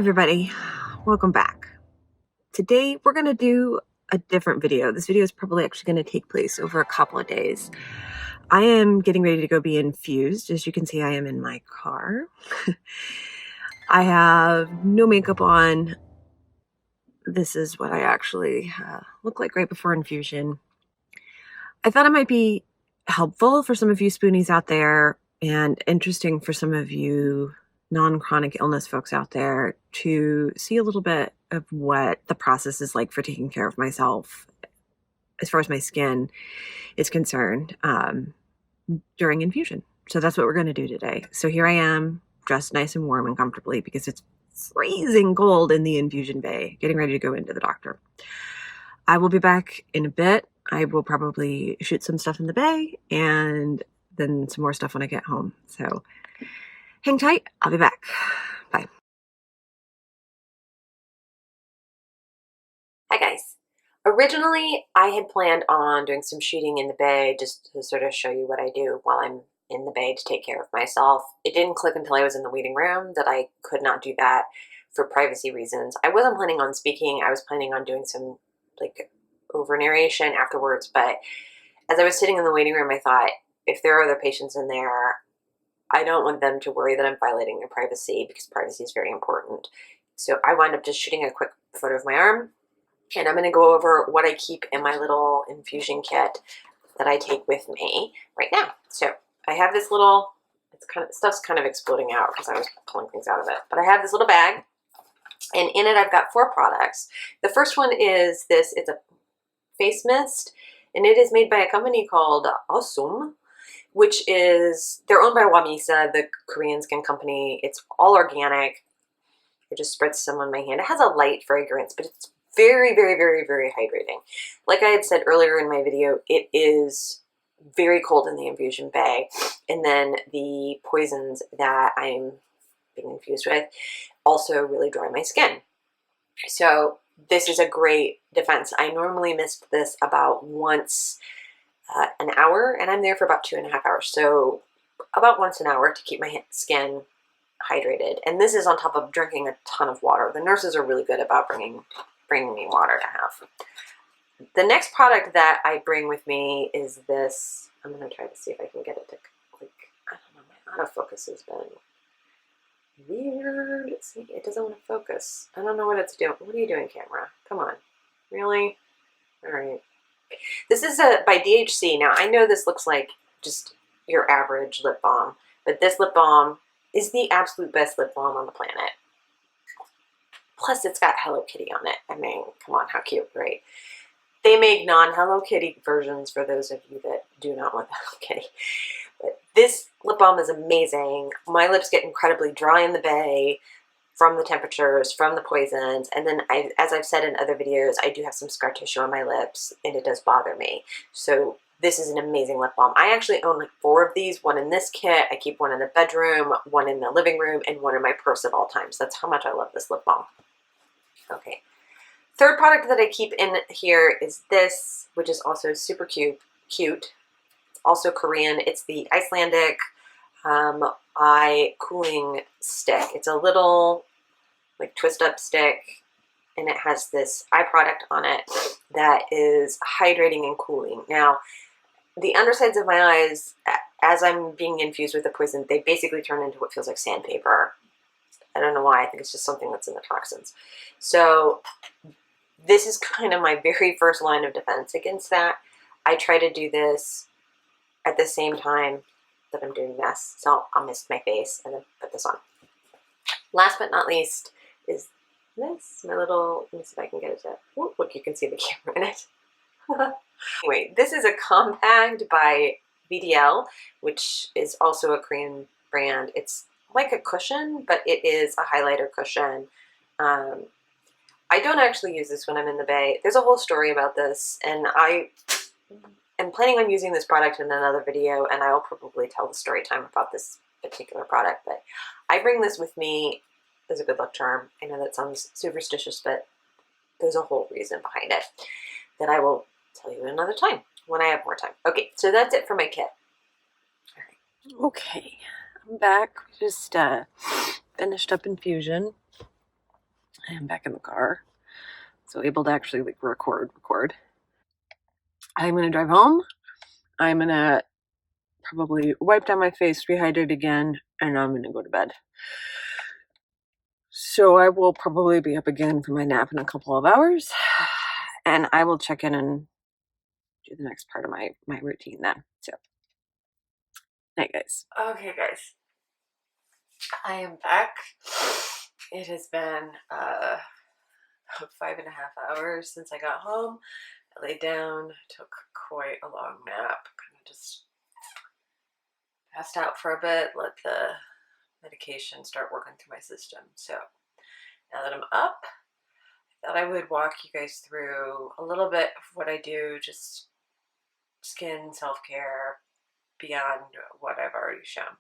everybody, welcome back. Today we're going to do a different video. This video is probably actually going to take place over a couple of days. I am getting ready to go be infused. As you can see, I am in my car. I have no makeup on. This is what I actually look like right before infusion. I thought it might be helpful for some of you Spoonies out there and interesting for some of you non-chronic illness folks out there to see a little bit of what the process is like for taking care of myself as far as my skin is concerned during infusion. So that's what we're going to do today. So here I am, dressed nice and warm and comfortably because it's freezing cold in the infusion bay, getting ready to go into the doctor. I will be back in a bit. I will probably shoot some stuff in the bay and then some more stuff when I get home. So hang tight. I'll be back. Bye. Hi, guys. Originally, I had planned on doing some shooting in the bay just to sort of show you what I do while I'm in the bay to take care of myself. It didn't click until I was in the waiting room that I could not do that for privacy reasons. I wasn't planning on speaking. I was planning on doing some like over narration afterwards, but as I was sitting in the waiting room, I thought, if there are other patients in there, I don't want them to worry that I'm violating their privacy because privacy is very important. So I wound up just shooting a quick photo of my arm, and I'm going to go over what I keep in my little infusion kit that I take with me right now. So I have this little, stuff's kind of exploding out because I was pulling things out of it, but I have this little bag, and in it I've got 4 products. The first one is this. It's a face mist, and it is made by a company called Ausome, which is, they're owned by Jumiso, the Korean skin company. It's all organic. I just spritz some on my hand. It has a light fragrance, but it's very, very, very, very hydrating. Like I had said earlier in my video, it is very cold in the infusion bay, and then the poisons that I'm being infused with also really dry my skin. So this is a great defense. I normally mist this about once an hour, and I'm there for about 2.5 hours. So about once an hour to keep my skin hydrated. And this is on top of drinking a ton of water. The nurses are really good about bringing me water to have. The next product that I bring with me is this. I'm going to try to see if I can get it to click. I don't know, my autofocus has been weird. See, it doesn't want to focus. I don't know what it's doing. What are you doing, camera? Come on. Really? All right. This is by DHC. Now, I know this looks like just your average lip balm, but this lip balm is the absolute best lip balm on the planet. Plus, it's got Hello Kitty on it. I mean, come on, how cute, right? They make non-Hello Kitty versions for those of you that do not want the Hello Kitty. But this lip balm is amazing. My lips get incredibly dry in the bay from the temperatures, from the poisons, and then as I've said in other videos, I do have some scar tissue on my lips, and it does bother me. So this is an amazing lip balm. I actually own like 4 of these, one in this kit, I keep one in the bedroom, one in the living room, and one in my purse at all times. That's how much I love this lip balm. Okay. Third product that I keep in here is this, which is also super cute. It's also Korean. It's the Icelandic eye cooling stick. It's a little like twist up stick, and it has this eye product on it that is hydrating and cooling. Now, the undersides of my eyes, as I'm being infused with the poison, they basically turn into what feels like sandpaper. I don't know why. I think it's just something that's in the toxins. So this is kind of my very first line of defense against that. I try to do this at the same time that I'm doing this. So I'll mist my face and then put this on. Last but not least is this, my little, let me see if I can get it to, whoop, look, you can see the camera in it. Anyway, this is a compact by VDL, which is also a Korean brand. It's like a cushion, but it is a highlighter cushion. I don't actually use this when I'm in the bay. There's a whole story about this, and I am planning on using this product in another video, and I'll probably tell the story time about this particular product, but I bring this with me as a good luck charm. I know that sounds superstitious, but there's a whole reason behind it that I will tell you another time when I have more time. Okay, so that's it for my kit. All right. Okay, I'm back. Just finished up infusion. I am back in the car, so able to actually like record. I'm gonna drive home. I'm gonna probably wipe down my face, rehydrate again, and I'm gonna go to bed. So I will probably be up again for my nap in a couple of hours, and I will check in and do the next part of my routine then. So, night, guys. Okay, guys. I am back. It has been 5.5 hours since I got home. I laid down, took quite a long nap, kind of just passed out for a bit, let the medication start working through my system. So now that I'm up, I thought I would walk you guys through a little bit of what I do, just skin self-care beyond what I've already shown.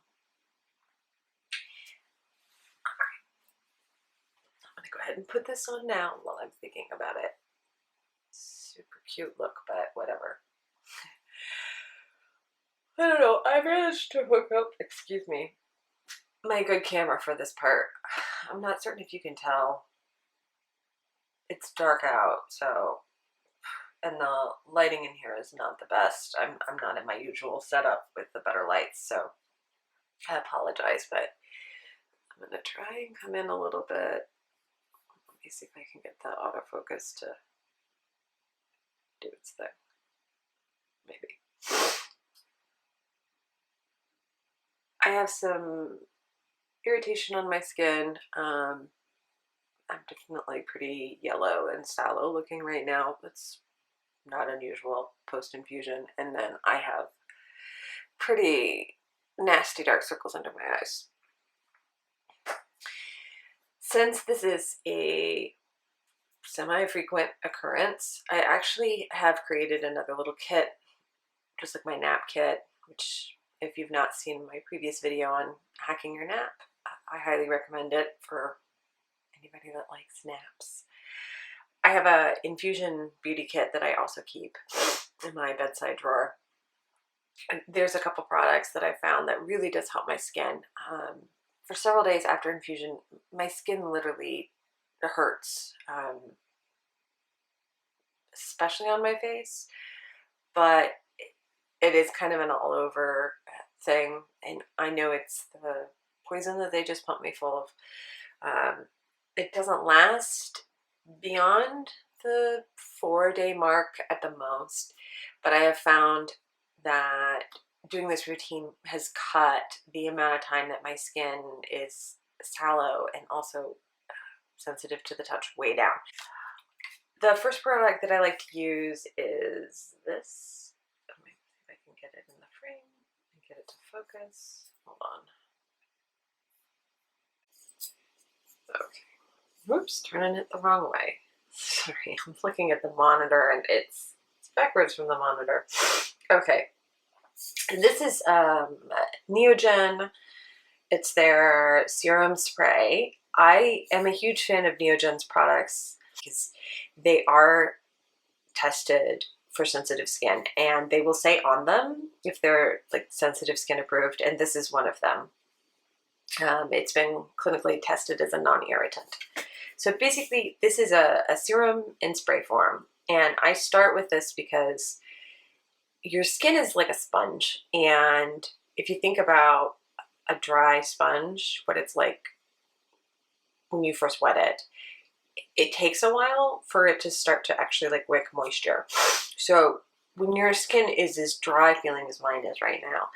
I'm gonna go ahead and put this on now while I'm thinking about it. Super cute look, but whatever. I don't know, I managed to hook up, excuse me, my good camera for this part. I'm not certain if you can tell. It's dark out, so, and the lighting in here is not the best. I'm not in my usual setup with the better lights, so I apologize, but I'm gonna try and come in a little bit. Let me see if I can get the autofocus to do its thing. Maybe. I have some irritation on my skin. I'm definitely pretty yellow and sallow looking right now. That's not unusual post-infusion. And then I have pretty nasty dark circles under my eyes. Since this is a semi-frequent occurrence, I actually have created another little kit, just like my nap kit, which if you've not seen my previous video on hacking your nap, I highly recommend it for anybody that likes naps. I have a infusion beauty kit that I also keep in my bedside drawer. And there's a couple products that I found that really does help my skin. For several days after infusion, my skin literally hurts, especially on my face, but it is kind of an all over thing, and I know it's the poison that they just pumped me full of. It doesn't last beyond the 4-day mark at the most, but I have found that doing this routine has cut the amount of time that my skin is sallow and also sensitive to the touch way down. The first product that I like to use is this. Let me see if I can get it in the frame and get it to focus. Hold on. Okay. Whoops, turning it the wrong way. Sorry, I'm looking at the monitor and it's backwards from the monitor. Okay. And this is Neogen. It's their serum spray. I am a huge fan of Neogen's products because they are tested for sensitive skin, and they will say on them if they're like sensitive skin approved, and this is one of them. It's been clinically tested as a non-irritant. So basically this is a serum in spray form, and I start with this because your skin is like a sponge, and if you think about a dry sponge, what it's like when you first wet it, it takes a while for it to start to actually like wick moisture. So when your skin is as dry feeling as mine is right now,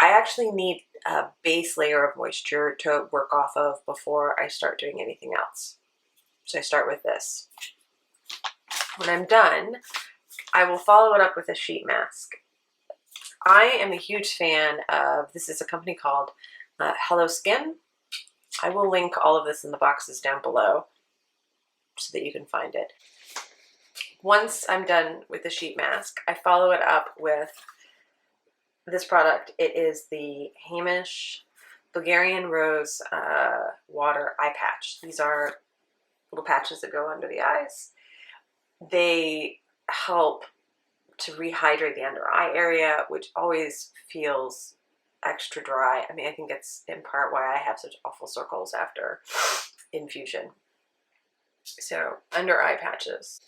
I actually need a base layer of moisture to work off of before I start doing anything else. So I start with this. When I'm done, I will follow it up with a sheet mask. I am a huge fan of, this is a company called Hello Skin. I will link all of this in the boxes down below so that you can find it. Once I'm done with the sheet mask, I follow it up with this product. It is the Hemish Bulgarian Rose Water Eye Patch. These are little patches that go under the eyes. They help to rehydrate the under eye area, which always feels extra dry. I mean, I think it's in part why I have such awful circles after infusion. So, under eye patches.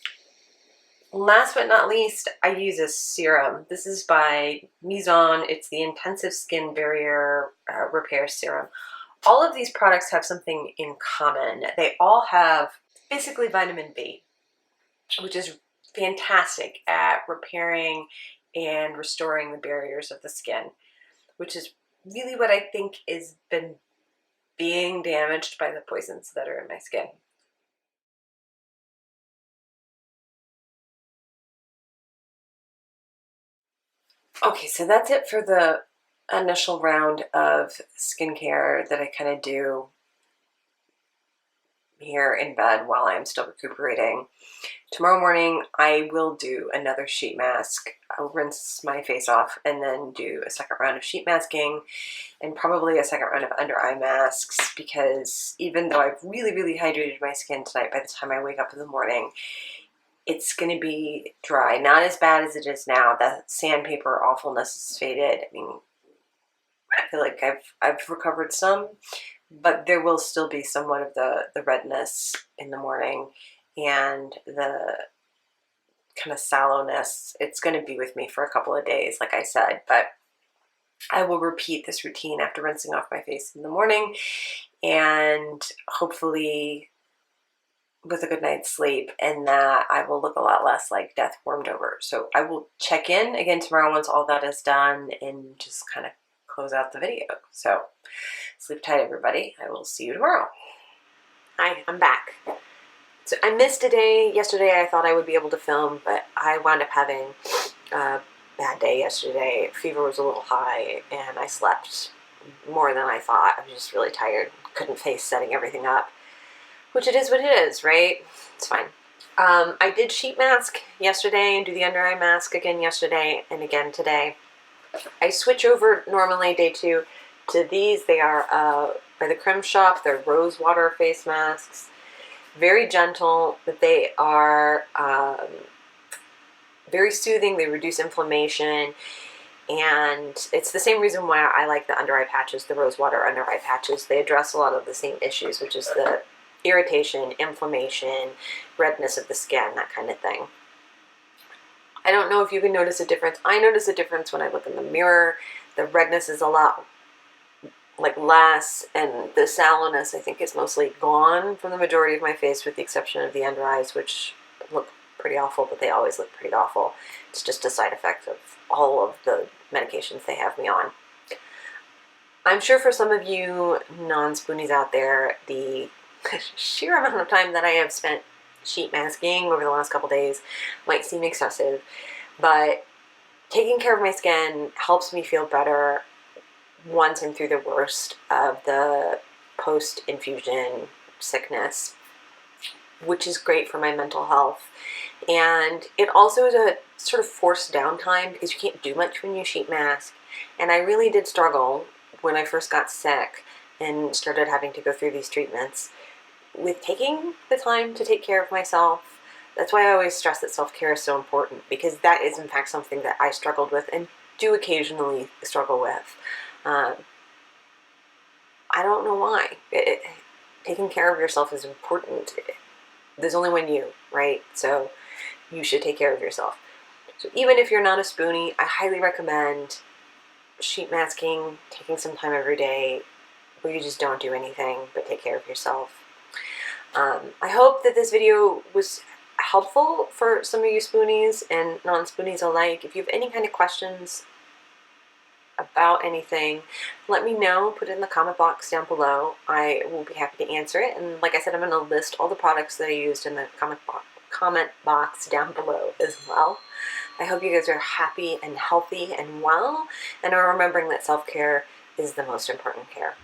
Last but not least, I use a serum. This is by Mizon. It's the Intensive Skin Barrier Repair Serum. All of these products have something in common. They all have basically vitamin B, which is fantastic at repairing and restoring the barriers of the skin, which is really what I think has been being damaged by the poisons that are in my skin. Okay, so that's it for the initial round of skincare that I kind of do here in bed while I'm still recuperating. Tomorrow morning, I will do another sheet mask. I'll rinse my face off and then do a second round of sheet masking and probably a second round of under eye masks, because even though I've really, really hydrated my skin tonight, by the time I wake up in the morning, it's going to be dry. Not as bad as it is now. The sandpaper awfulness is faded. I mean, I feel like I've recovered some, but there will still be somewhat of the redness in the morning and the kind of sallowness. It's going to be with me for a couple of days, like I said, but I will repeat this routine after rinsing off my face in the morning, and hopefully with a good night's sleep, and that I will look a lot less like death warmed over. So I will check in again tomorrow once all that is done and just kind of close out the video. So sleep tight, everybody. I will see you tomorrow. Hi, I'm back. So I missed a day. Yesterday I thought I would be able to film, but I wound up having a bad day yesterday. Fever was a little high and I slept more than I thought. I was just really tired. Couldn't face setting everything up. Which it is what it is, right? It's fine. I did sheet mask yesterday and do the under eye mask again yesterday and again today. I switch over normally day 2 to these. They are by the Creme shop. They're rose water face masks. Very gentle, but they are very soothing. They reduce inflammation. And it's the same reason why I like the under eye patches, the rose water under eye patches. They address a lot of the same issues, which is the irritation, inflammation, redness of the skin, that kind of thing. I don't know if you can notice a difference. I notice a difference when I look in the mirror. The redness is a lot less, and the sallowness I think is mostly gone from the majority of my face, with the exception of the under eyes, which look pretty awful, but they always look pretty awful. It's just a side effect of all of the medications they have me on. I'm sure for some of you non-spoonies out there, the sheer amount of time that I have spent sheet masking over the last couple days might seem excessive, but taking care of my skin helps me feel better once I'm through the worst of the post-infusion sickness, which is great for my mental health. And it also is a sort of forced downtime because you can't do much when you sheet mask. And I really did struggle when I first got sick and started having to go through these treatments with taking the time to take care of myself. That's why I always stress that self-care is so important, because that is in fact something that I struggled with and do occasionally struggle with. I don't know why. Taking care of yourself is important. There's only one you, right? So you should take care of yourself. So even if you're not a spoonie, I highly recommend sheet masking, taking some time every day where you just don't do anything but take care of yourself. I hope that this video was helpful for some of you spoonies and non-spoonies alike. If you have any kind of questions about anything, let me know. Put it in the comment box down below. I will be happy to answer it. And like I said, I'm going to list all the products that I used in the comment box down below as well. I hope you guys are happy and healthy and well, and are remembering that self-care is the most important care.